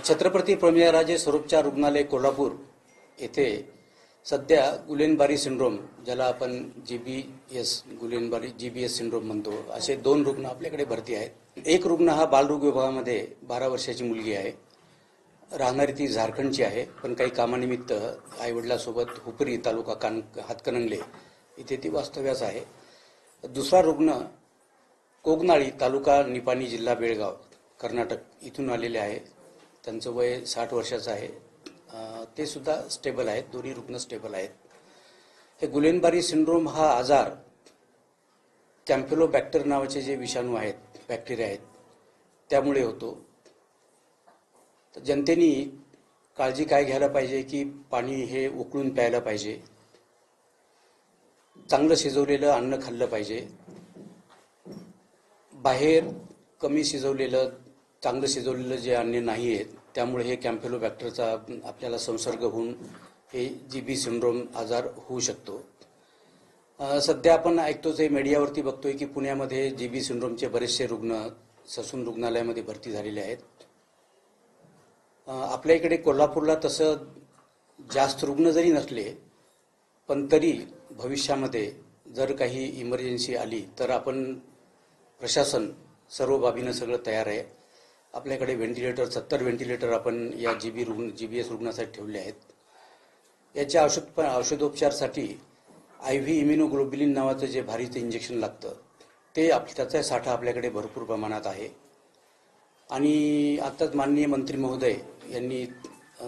छत्रपती प्रमेयराजे सर्वोपचार रुग्णालय कोल्हापूर येथे सध्या गुलेनबारी सिंड्रोम, ज्याला आपण जीबीएस सिंड्रोम म्हणतो, असे 2 रुग्ण आपल्याकडे भरती आहेत। एक रुग्ण हा बालरोग विभागामध्ये 12 वर्षाची मुलगी आहे, राहणारी ती झारखंडची आहे, पण काही कामानिमित्त आईवडिलांसोबत हुपरी तालुका हातकणंगले इथे ती वास्तव्यास आहे। दुसरा रुग्ण कोगनाळी तालुका निपाणी जिल्हा बेळगाव कर्नाटक इथून आलेले आहे। त्यांचं वय 60 वर्षाचं आहे। ते सुद्धा स्टेबल आहेत, दोन्ही रुग्ण स्टेबल आहेत। हे गुलेनबारी सिंड्रोम हा आजार कॅम्पिलोबॅक्टर नावाचे जे विषाणू आहेत, बॅक्टेरिया आहेत, त्यामुळे होतो। तर जनतेने काळजी काय घ्यायला पाहिजे की पाणी हे उकळून प्यायला पाहिजे, चांगलं शिजवलेलं अन्न खाल्लं पाहिजे, बाहेर कमी शिजवलेलं चांगलं शिजवलेलं जे अन्न नाही आहे त्यामुळे हे कॅम्पिलोबॅक्टरचा आपल्याला संसर्ग होऊन हे जीबी सिंड्रोम आजार होऊ शकतो। सध्या आपण ऐकतोच आहे, मीडियावरती बघतोय की पुण्यामध्ये जीबी सिंड्रोमचे बरेचसे रुग्ण ससून रुग्णालयामध्ये भरती झालेले आहेत। आपल्या इकडे कोल्हापूरला तसं जास्त रुग्ण जरी नसले पण तरी भविष्यामध्ये जर काही इमर्जन्सी आली तर आपण प्रशासन सर्व बाबीनं सगळं तयार आहे। आपल्याकडे व्हेंटिलेटर 70 व्हेंटिलेटर आपण या जीबीएस रुग्णासाठी ठेवले आहेत। याच्या औषधोपचारासाठी IV इम्युनोग्लोब्युलिन नावाचं जे भारीचं इंजेक्शन लागतं ते त्याचा साठा आपल्याकडे भरपूर प्रमाणात आहे। आणि आताच माननीय मंत्री महोदय यांनी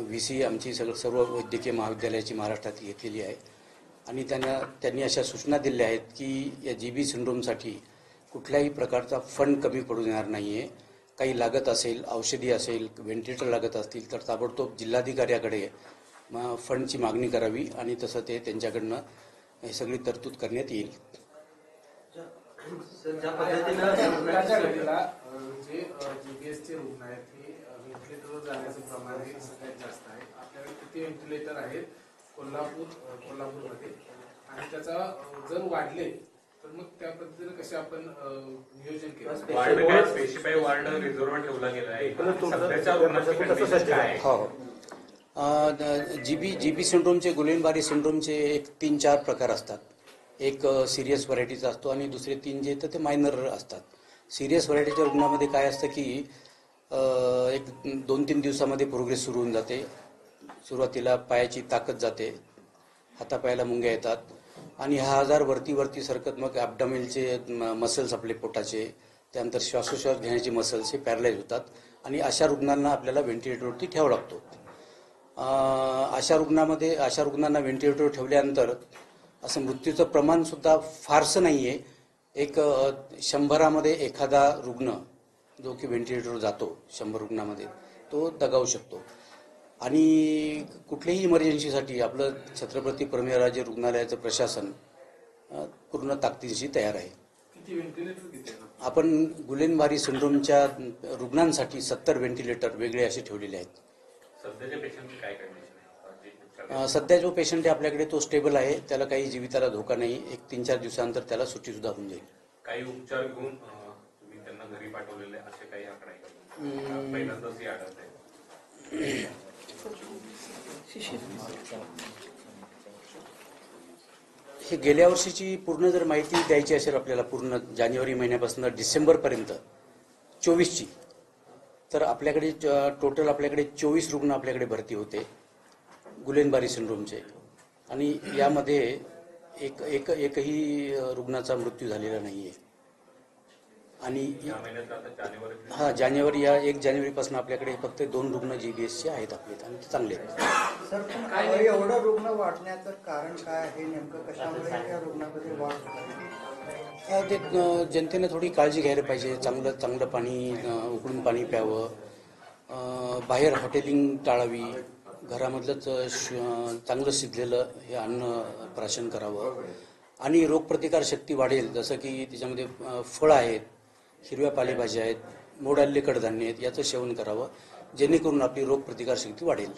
VC आमची सर्व वैद्यकीय महाविद्यालयाची महाराष्ट्रात घेतलेली आहे आणि त्यांनी अशा सूचना दिल्या आहेत की या जीबी सिंड्रोमसाठी कुठल्याही प्रकारचा फंड कमी पडू देणार नाहीये। काही लागत असेल, औषधी असेल, व्हेंटिलेटर लागत असतील तर ताबडतोब जिल्हाधिकाऱ्याकडे फंडची मागणी करावी आणि तसं ते त्यांच्याकडनं हे सगळी तरतूद करण्यात येईल। ज्या पद्धतीने जे जीबीएसचे रुग्ण आहेत ते व्हेंटिलेटरवर जाण्याचं प्रमाण हे सगळ्यात जास्त आहे। आपल्याकडे किती व्हेंटिलेटर आहेत कोल्हापूरमध्ये, आणि त्याचा जर वाढले तर मग त्या पद्धतीने कसे आपण नियोजन केलं? स्पेसिफाय वार्ड रिझर्व्ह ठेवला गेला आहे। हो, जीबी सिंड्रोमचे गुलेनबारी सिंड्रोमचे एक 3-4 प्रकार असतात। एक सिरियस व्हरायटीचा असतो आणि दुसरे 3 जे तर ते मायनर असतात। सिरियस व्हरायटीच्या रुग्णामध्ये काय असतं की एक 2-3 दिवसामध्ये प्रोग्रेस सुरू होऊन जाते। सुरुवातीला पायाची ताकद जाते, हातापायाला मुंग्या येतात आणि हा आजार वरती सरकत मग ॲब्डोमेनचे मसल्स आपले पोटाचे, त्यानंतर श्वासोश्वास घेण्याचे मसल्स हे पॅरलाइज होतात आणि अशा रुग्णांना आपल्याला व्हेंटिलेटरवरती ठेवावा लागतो। अशा रुग्णांना व्हेंटिलेटरवर ठेवल्यानंतर असं मृत्यूचं प्रमाण सुद्धा फारसं नाही आहे। एक 100मध्ये एखादा रुग्ण जो की व्हेंटिलेटरवर जातो, 100 रुग्णांमध्ये तो दगावू शकतो। आणि कुठल्याही इमर्जन्सीसाठी आपलं छत्रपती प्रमेयराजे रुग्णालयाचं प्रशासन पूर्ण ताकदीशी तयार आहे। आपण गुलेनबारी सिंड्रोमच्या रुग्णांसाठी 70 व्हेंटिलेटर वेगळे असे ठेवलेले आहेत। सध्या जो पेशंट आहे आपल्याकडे तो स्टेबल आहे, त्याला काही जीविताला धोका नाही। एक 3-4 दिवसानंतर त्याला सुट्टी सुद्धा होऊन जाईल। काही उपचार घेऊन तुम्ही त्यांना घरी पाठवलेले असे काही आकडे आहेत? पहिल्यांदाच हे आढळत आहे। हे गेल्या वर्षीची पूर्ण जर माहिती द्यायची असेल आपल्याला, पूर्ण जानेवारी महिन्यापासून डिसेंबरपर्यंत 24ची, तर आपल्याकडे टोटल 24 रुग्ण आपल्याकडे भरती होते गुलेनबारी सिंड्रोमचे आणि यामध्ये एकही रुग्णाचा मृत्यू झालेला नाहीये। आणि जानेवारी 1 जानेवारीपासून आपल्याकडे फक्त 2 रुग्ण जीबीएसचे आहेत आपले आणि ते चांगले आहेत। सर, काय एवढं रुग्ण वाढण्याचं कारण काय आहे नेमकं? कशामुळे या रुग्णामध्ये वाढ होते? ते जनतेने थोडी काळजी घ्यायला पाहिजे, चांगलं पाणी उकळून पाणी प्यावं, बाहेर हॉटेलिंग टाळावी, घरामधलंच चांगलं शिजलेलं हे अन्न प्राशन करावं आणि रोगप्रतिकार शक्ती वाढेल। जसं की त्याच्यामध्ये फळं आहेत, हिरव्या पालेभाज्या आहेत, मोड आलेले कडधान्य आहेत, याचं सेवन करावं जेणेकरून आपली रोगप्रतिकार शक्ती वाढेल।